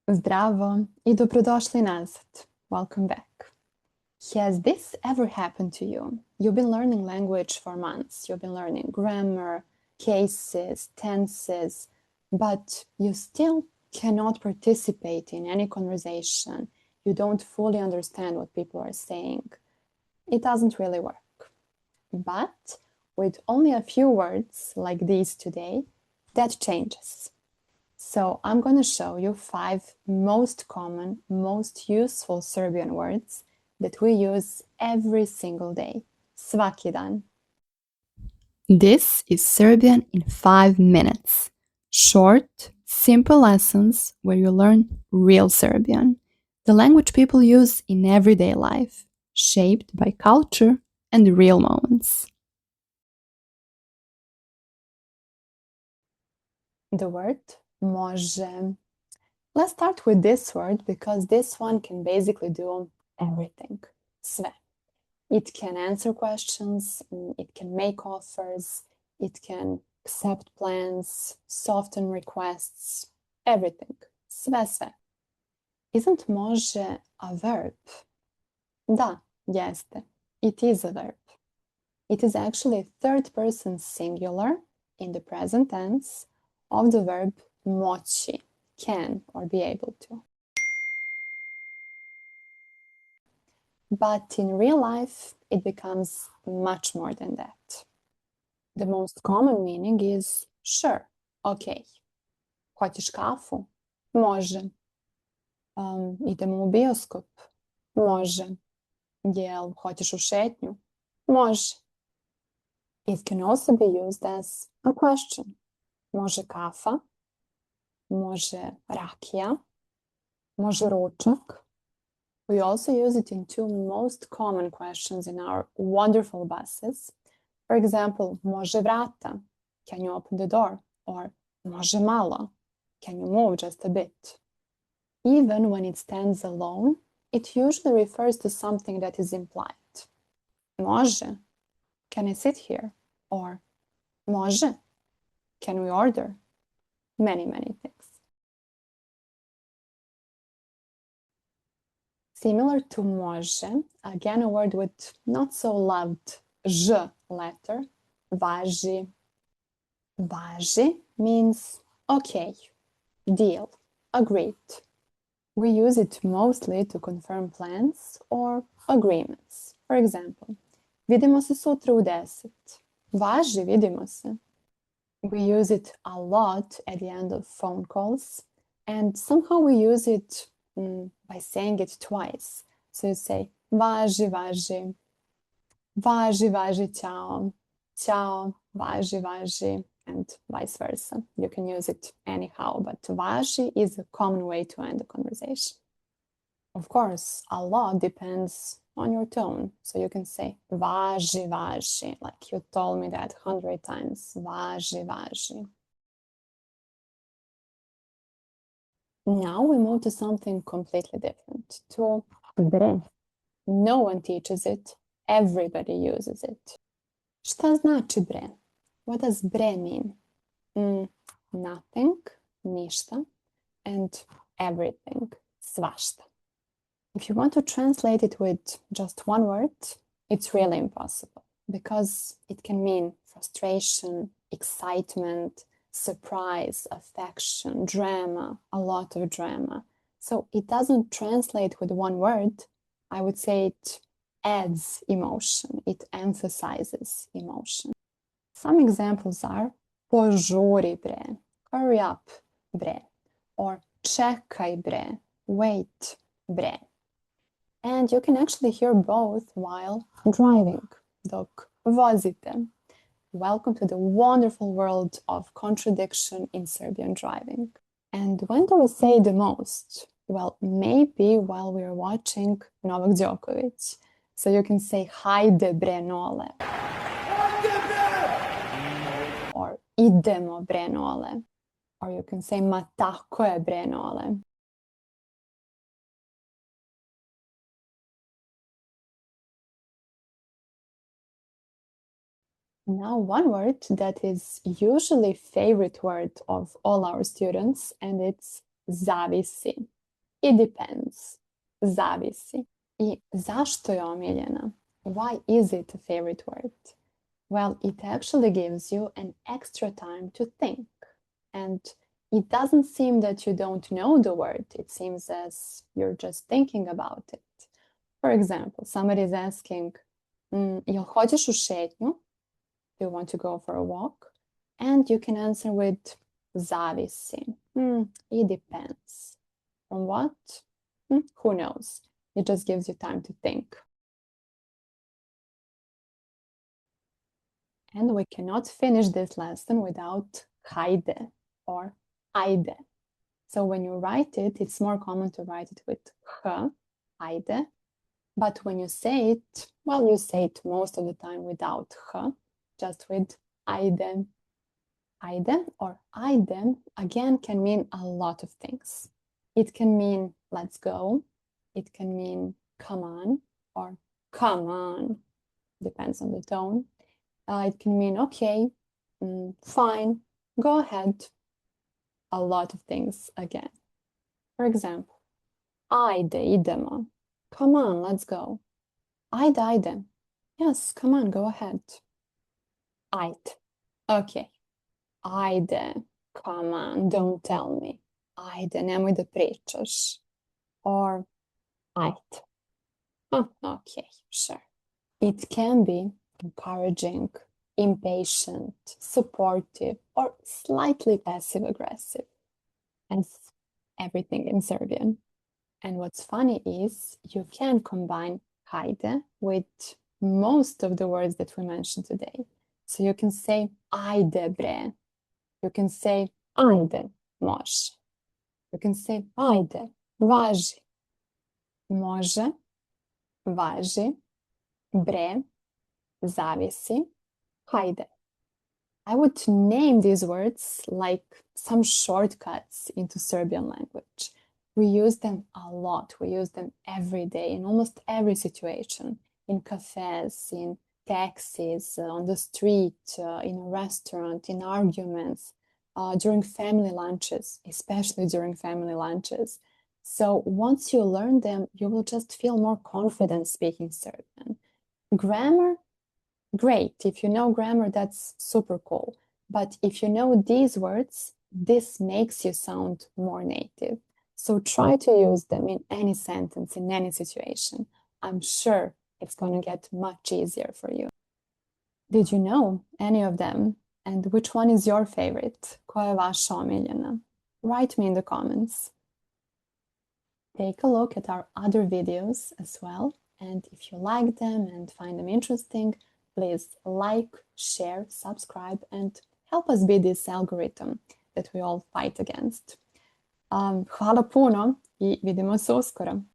Zdravo I dobrodošli nazad. Welcome back. Has this ever happened to you? You've been learning language for months. You've been learning grammar, cases, tenses, but you still cannot participate in any conversation. You don't fully understand what people are saying. It doesn't really work. But with only a few words like these today, that changes. So I'm going to show you 5 most common, most useful Serbian words that we use every single day. Svaki dan. This is Serbian in 5 minutes. Short, simple lessons where you learn real Serbian, the language people use in everyday life, shaped by culture and real moments. The word može. Let's start with this word because this one can basically do everything. Sve. It can answer questions, it can make offers, it can accept plans, soften requests, everything. Sve. Isn't može a verb? Da, jeste. It is a verb. It is actually third person singular in the present tense of the verb moći, can or be able to. But in real life, it becomes much more than that. The most common meaning is sure, okay. Hoćeš kafu? Može. Idemo u bioskop? Može. Jel hoćeš u šetnju? Može. It can also be used as a question. Može kafa? Može rakija? Može ručak? We also use it in 2 most common questions in our wonderful buses. For example, može vrata? Can you open the door? Or može malo? Can you move just a bit? Even when it stands alone, it usually refers to something that is implied. Može? Can I sit here? Or može? Can we order? Many things. Similar to može, again a word with not so loved ž letter, važi. Važi means okay, deal, agreed. We use it mostly to confirm plans or agreements. For example, vidimo se sutra u 10. Važi, vidimo se. We use it a lot at the end of phone calls, and somehow we use it by saying it twice. So you say važi, važi, važi, važi, ciao, ciao, važi, važi, and vice versa. You can use it anyhow, but važi is a common way to end a conversation. Of course, a lot depends on your tone. So you can say važi, važi, like you told me that 100 times. Važi, važi. Now we move to something completely different, to bre. No one teaches it, everybody uses it. Šta znači bre? What does bre mean? Nothing, ništa, and everything, svašta. If you want to translate it with just one word, it's really impossible because it can mean frustration, excitement, surprise, affection, drama, a lot of drama. So it doesn't translate with one word. I would say it adds emotion. It emphasizes emotion. Some examples are požuri bre, hurry up bre, or čekaj bre, wait bre. And you can actually hear both while driving, dok vozite. Welcome to the wonderful world of contradiction in Serbian driving. And when do we say the most? Well, maybe while we're watching Novak Djokovic. So you can say Hajde bre nole. Or idemo bre nole. Or you can say ma tako je bre nole. Now, one word that is usually favorite word of all our students, and it's zavisi. It depends. Zavisi. I zašto je omiljena? Why is it a favorite word? Well, it actually gives you an extra time to think. And it doesn't seem that you don't know the word. It seems as you're just thinking about it. For example, somebody is asking, jel hoćeš u šetnju? Do you want to go for a walk? And you can answer with zavisi. It depends. From what? Who knows? It just gives you time to think. And we cannot finish this lesson without hajde or ajde. So when you write it, it's more common to write it with h, hajde. But when you say it, well, you say it most of the time without h, just with ajde. Ajde or ajde again can mean a lot of things. It can mean let's go. It can mean come on or come on. Depends on the tone. It can mean okay, fine, go ahead. A lot of things again. For example, ajde, idemo. Come on, let's go. Ajde, ajde. Yes, come on, go ahead. Ajde. Okay. Ajde, come on, don't tell me. Ajde, nemoj da pričaš. Or ajde. Oh, okay, sure. It can be encouraging, impatient, supportive, or slightly passive aggressive, as everything in Serbian. And what's funny is you can combine hajde with most of the words that we mentioned today. So you can say ajde bre. You can say ajde može. You can say ajde važi. Može, važi, bre, zavisi, hajde. I would name these words like some shortcuts into Serbian language. We use them a lot. We use them every day in almost every situation. In cafes, in taxis, on the street, in a restaurant, in arguments, during family lunches, especially during family lunches. So once you learn them, you will just feel more confident speaking Serbian. Grammar, great. If you know grammar, that's super cool. But if you know these words, this makes you sound more native. So try to use them in any sentence, in any situation. I'm sure it's going to get much easier for you. Did you know any of them? And which one is your favorite? Koja je vaša omiljena? Write me in the comments. Take a look at our other videos as well. And if you like them and find them interesting, please like, share, subscribe, and help us beat this algorithm that we all fight against. Hvala puno I vidimo se uskoro.